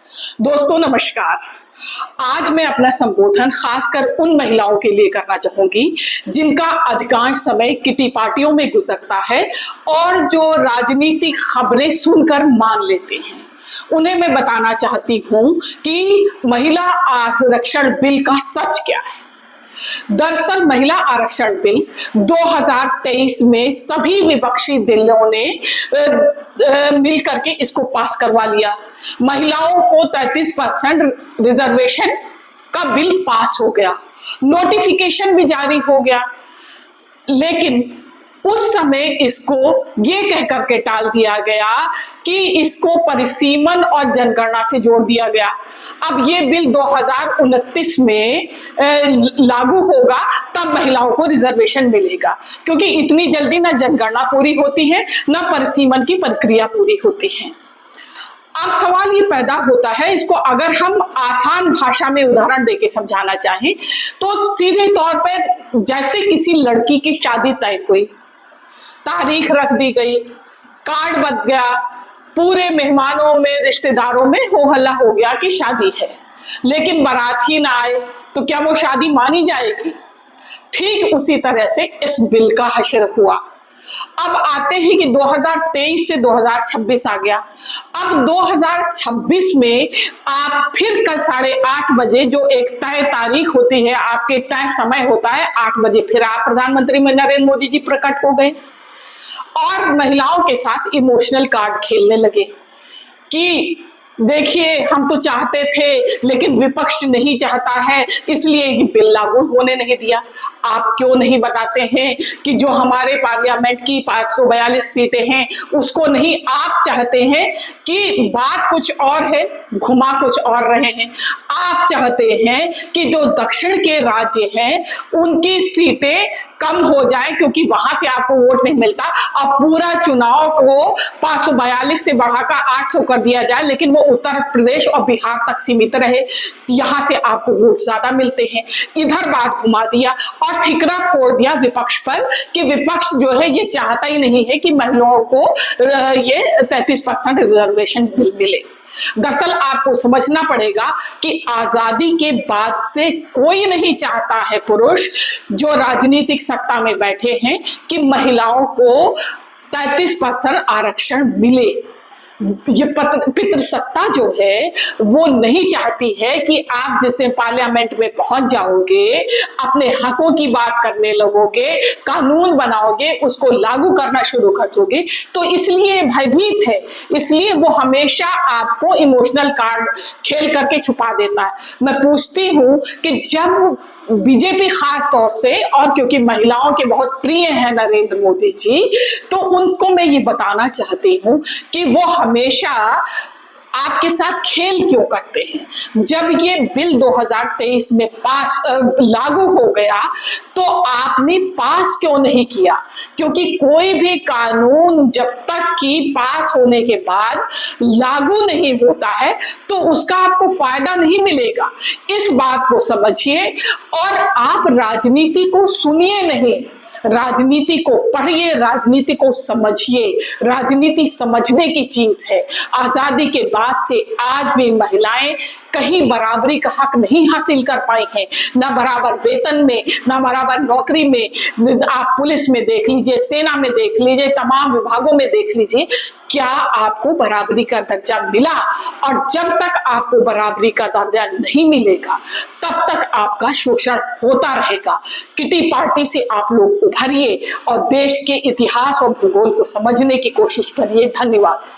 दोस्तों नमस्कार। आज मैं अपना संबोधन खासकर उन महिलाओं के लिए करना चाहूंगी जिनका अधिकांश समय किटी पार्टियों में गुजरता है और जो राजनीतिक खबरें सुनकर मान लेते हैं। उन्हें मैं बताना चाहती हूं कि महिला आरक्षण बिल का सच क्या है। दरअसल महिला आरक्षण बिल 2023 में सभी विपक्षी दलों ने मिल करके इसको पास करवा लिया। महिलाओं को 33% रिजर्वेशन का बिल पास हो गया, नोटिफिकेशन भी जारी हो गया, लेकिन उस समय इसको ये कह करके टाल दिया गया कि इसको परिसीमन और जनगणना से जोड़ दिया गया। अब ये बिल 2029 में लागू होगा, तब महिलाओं को रिजर्वेशन मिलेगा, क्योंकि इतनी जल्दी ना जनगणना पूरी होती है ना परिसीमन की प्रक्रिया पूरी होती है। अब सवाल ये पैदा होता है, इसको अगर हम आसान भाषा में उदाहरण देके समझाना चाहें तो सीधे तौर पर जैसे किसी लड़की की शादी तय हुई, तारीख रख दी गई, कार्ड बच गया, पूरे मेहमानों में रिश्तेदारों में हो हल्ला हो गया कि शादी है, लेकिन बाराती ना आए तो क्या वो शादी मानी जाएगी? ठीक उसी तरह से इस बिल का हश्र हुआ। अब आते हैं कि 2023 से 2026 आ गया। अब 2026 में आप फिर कल 8:30 बजे जो एक तय तारीख होती है, आपके तय समय होता है 8 बजे, फिर आप प्रधानमंत्री में नरेंद्र मोदी जी प्रकट हो गए और महिलाओं के साथ इमोशनल कार्ड खेलने लगे कि देखिए हम तो चाहते थे लेकिन विपक्ष नहीं चाहता है, इसलिए ये बिल लागू होने नहीं दिया। आप क्यों नहीं बताते हैं कि जो हमारे पार्लियामेंट की 542 सीटें हैं उसको नहीं आप चाहते हैं कि बात कुछ और है, घुमा कुछ और रहे हैं। आप चाहते हैं कि जो दक्षिण के राज्य हैं उनकी सीटें कम हो जाए क्योंकि वहां से आपको वोट नहीं मिलता। अब पूरा चुनाव को 542 से बढ़ाकर 800 कर दिया जाए, लेकिन वो उत्तर प्रदेश और बिहार तक सीमित रहे, यहां से आपको वोट ज्यादा मिलते हैं। इधर बात घुमा दिया और ठिकरा फोड़ दिया विपक्ष पर कि विपक्ष जो है ये चाहता ही नहीं है कि महिलाओं को ये 33% रिजर्वेशन मिले। दरअसल आपको समझना पड़ेगा कि आजादी के बाद से कोई नहीं चाहता है, पुरुष जो राजनीतिक सत्ता में बैठे हैं, कि महिलाओं को 33% आरक्षण मिले। ये पितृसत्ता जो है वो नहीं चाहती है कि आप जिस दिन पार्लियामेंट में पहुंच जाओगे, अपने हकों की बात करने लगोगे, कानून बनाओगे, उसको लागू करना शुरू कर दोगे, तो इसलिए भयभीत है, इसलिए वो हमेशा आपको इमोशनल कार्ड खेल करके छुपा देता है। मैं पूछती हूँ कि जब बीजेपी खास तौर से, और क्योंकि महिलाओं के बहुत प्रिय हैं नरेंद्र मोदी जी, तो उनको मैं ये बताना चाहती हूँ कि वो हमेशा आपके साथ खेल क्यों करते हैं। जब ये बिल 2023 में पास लागू हो गया तो आपने पास क्यों नहीं किया? क्योंकि कोई भी कानून जब तक कि पास होने के बाद लागू नहीं होता है तो उसका आपको फायदा नहीं मिलेगा। इस बात को समझिए और आप राजनीति को सुनिए नहीं, राजनीति को पढ़िए, राजनीति को समझिए। राजनीति समझने की चीज है। आजादी के बाद से आज भी महिलाएं कहीं बराबरी का हक नहीं हासिल कर पाई हैं, ना बराबर वेतन में, ना बराबर नौकरी में। आप पुलिस में देख लीजिए, सेना में देख लीजिए, तमाम विभागों में देख लीजिए, क्या आपको बराबरी का दर्जा मिला? और जब तक आपको बराबरी का दर्जा नहीं मिलेगा तब तक आपका शोषण होता रहेगा। किटी पार्टी से आप लोग उभरिए और देश के इतिहास और भूगोल को समझने की कोशिश करिए। धन्यवाद।